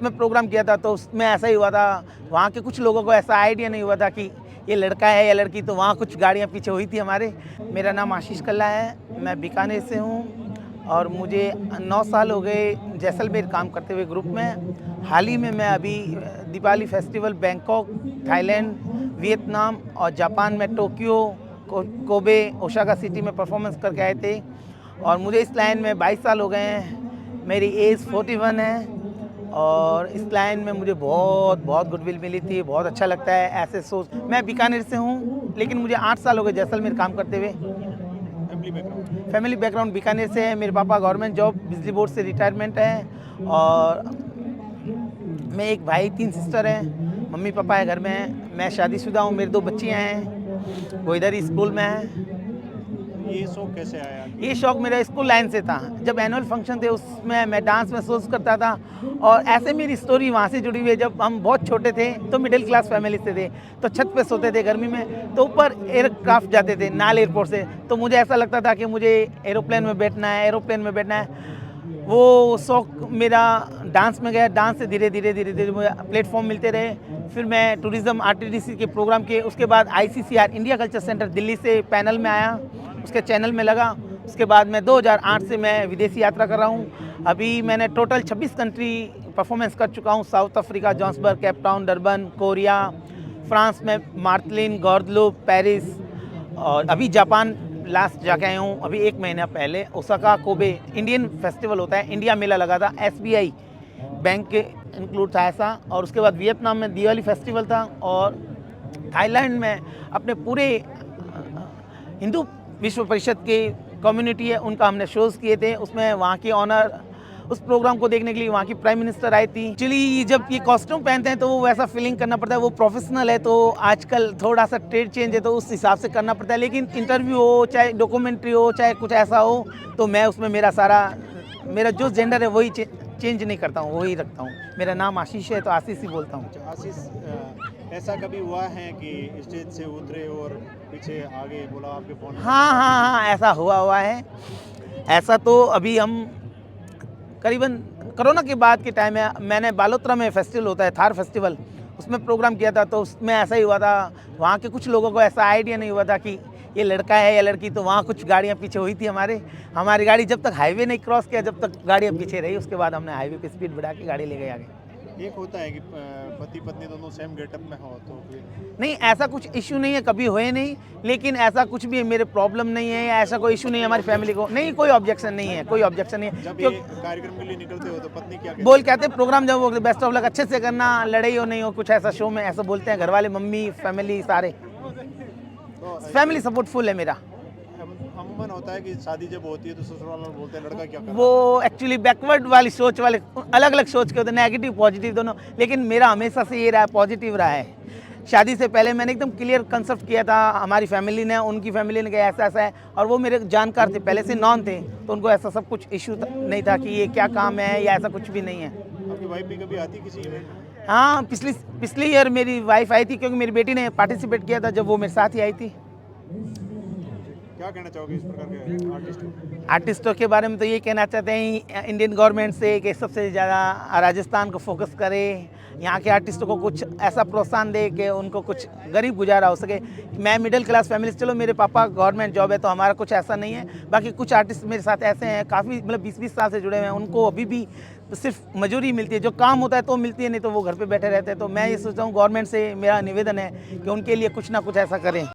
मैं प्रोग्राम किया था तो उसमें ऐसा ही हुआ था, वहाँ के कुछ लोगों को ऐसा आइडिया नहीं हुआ था कि ये लड़का है या लड़की, तो वहाँ कुछ गाड़ियाँ पीछे हुई थी हमारे। मेरा नाम आशीष कल्ला है, मैं बीकानेर से हूँ और मुझे 9 साल हो गए जैसलमेर काम करते हुए ग्रुप में। हाल ही में मैं अभी Deepavali festival Bangkok, Thailand, Vietnam और जापान में टोक्यो, कोबे, ओसाका सिटी में परफॉर्मेंस करके आए थे और मुझे इस लाइन में 22 साल हो गए हैं। मेरी एज 41 है और इस लाइन में मुझे बहुत गुडविल मिली थी। बहुत अच्छा लगता है ऐसे सोच। मैं बीकानेर से हूँ लेकिन मुझे 8 साल हो गए जैसलमेर काम करते हुए। फैमिली बैकग्राउंड बीकानेर से है। मेरे पापा गवर्नमेंट जॉब, बिजली बोर्ड से रिटायरमेंट है और मैं एक भाई, 3 सिस्टर हैं। मम्मी पापा है घर में। मैं शादीशुदा हूँ, मेरी 2 बच्चियाँ हैं, वो इधर ही स्कूल में हैं। ये शौक कैसे आया? ये शौक मेरा स्कूल लाइन से था। जब एनुअल फंक्शन थे उसमें मैं डांस में सोच करता था और ऐसे मेरी स्टोरी वहाँ से जुड़ी हुई है। जब हम बहुत छोटे थे तो मिडिल क्लास फैमिली से थे, तो छत पे सोते थे गर्मी में, तो ऊपर एयरक्राफ्ट जाते थे नाल एयरपोर्ट से, तो मुझे ऐसा लगता था कि मुझे एरोप्लेन में बैठना है, एरोप्लेन में बैठना है। वो शौक मेरा डांस में गया। डांस से धीरे धीरे मुझे प्लेटफॉर्म मिलते रहे। फिर मैं टूरिज़्म आरटीडीसी के प्रोग्राम किए। उसके बाद ICCR India culture centre Delhi से पैनल में आया, उसके चैनल में लगा। उसके बाद मैं 2008 से मैं विदेशी यात्रा कर रहा हूँ। अभी मैंने टोटल 26 कंट्री परफॉर्मेंस कर चुका हूँ। South Africa, Johannesburg, Cape Town, Durban, Korea, France में मार्तलिन, गॉर्दलूप, पेरिस और अभी जापान लास्ट जाके आया हूँ। अभी 1 महीना पहले ओसाका, कोबे इंडियन फेस्टिवल होता है, इंडिया मेला लगा था, एसबीआई बैंक के इंक्लूड था ऐसा। और उसके बाद वियतनाम में दिवाली फेस्टिवल था और थाईलैंड में अपने पूरे हिंदू विश्व परिषद के कम्युनिटी है उनका हमने शोज़ किए थे। उसमें वहाँ की ऑनर, उस प्रोग्राम को देखने के लिए वहाँ की प्राइम मिनिस्टर आई थी। एक्चुअली जब ये कॉस्ट्यूम पहनते हैं तो वो वैसा फीलिंग करना पड़ता है। वो प्रोफेशनल है तो आजकल थोड़ा सा ट्रेड चेंज है तो उस हिसाब से करना पड़ता है। लेकिन इंटरव्यू हो, चाहे डॉक्यूमेंट्री हो, चाहे कुछ ऐसा हो, तो मैं उसमें मेरा जो जेंडर है वही चेंज नहीं करता हूँ, वही रखता हूँ। मेरा नाम आशीष है तो आशीष ही बोलता हूँ। आशीष, ऐसा कभी हुआ है कि स्टेज से उतरे और पीछे आगे बोला आपके फोन? हाँ, ऐसा हुआ है। ऐसा तो अभी हम करीबन कोरोना के बाद के टाइम में मैंने बालोतरा में फेस्टिवल होता है, थार फेस्टिवल, उसमें प्रोग्राम किया था। तो उसमें ऐसा ही हुआ था, वहाँ के कुछ लोगों को ऐसा आइडिया नहीं हुआ था कि ये लड़का है या लड़की, तो वहाँ कुछ गाड़ियाँ पीछे हुई थी हमारी गाड़ी जब तक हाईवे नहीं क्रॉस किया, जब तक गाड़ियाँ पीछे रही। उसके बाद हमने हाईवे पे स्पीड बढ़ा के गाड़ी ले गए आगे। एक होता है कि पति पत्नी दोनों सेम गेटअप में हो तो फिर नहीं, ऐसा कुछ इशू नहीं है, कभी हुए नहीं। लेकिन ऐसा कुछ भी मेरे प्रॉब्लम नहीं है, ऐसा कोई इशू नहीं है हमारी फैमिली को। नहीं, कोई ऑब्जेक्शन नहीं है, कोई ऑब्जेक्शन नहीं है। जब ये कार्यक्रम के लिए निकलते हो तो पत्नी क्या कहती बोल कहते प्रोग्राम जब वो बेस्ट ऑफ लक अच्छे से करना, लड़ाई हो नहीं हो कुछ ऐसा शो में, ऐसा बोलते हैं घर वाले, मम्मी, फैमिली, सारे फैमिली सपोर्ट फुल है मेरा। अमूमन होता है कि शादी जब होती है तो ससुराल वाले बोलते हैं लड़का क्या कर रहा है? वो एक्चुअली बैकवर्ड वाली सोच वाले, अलग अलग सोच के होते हैं, नेगेटिव पॉजिटिव दोनों। लेकिन मेरा हमेशा से ये रहा है, पॉजिटिव रहा है। शादी से पहले मैंने एकदम क्लियर कंसेप्ट किया था। हमारी फैमिली ने, उनकी फैमिली ने कहा ऐसा ऐसा है, और वो मेरे जानकार थे, पहले से नॉन थे, तो उनको ऐसा सब कुछ इशू नहीं था कि ये क्या काम है या ऐसा कुछ भी नहीं है। आपकी वाइफ भी कभी आती किसी इवेंट में? हाँ, पिछली ईयर मेरी वाइफ आई थी, क्योंकि मेरी बेटी ने पार्टिसिपेट किया था जब वो मेरे साथ ही आई थी। क्या कहना चाहोगे इस प्रकार के आर्टिस्ट? आर्टिस्टों के बारे में तो ये कहना चाहते हैं इंडियन गवर्नमेंट से कि सबसे ज़्यादा राजस्थान को फोकस करे, यहाँ के आर्टिस्टों को कुछ ऐसा प्रोत्साहन दे कि उनको कुछ गरीब गुजारा हो सके। मैं मिडिल क्लास फैमिली से, चलो मेरे पापा गवर्नमेंट जॉब है तो हमारा कुछ ऐसा नहीं है। बाकी कुछ आर्टिस्ट मेरे साथ ऐसे हैं, काफ़ी मतलब 20-20 साल से जुड़े हुए हैं, उनको अभी भी सिर्फ मजूरी मिलती है, जो काम होता है तो मिलती है, नहीं तो वो घर पे बैठे रहते हैं। तो मैं ये सोचता हूँ गवर्नमेंट से मेरा निवेदन है कि उनके लिए कुछ ना कुछ ऐसा करें।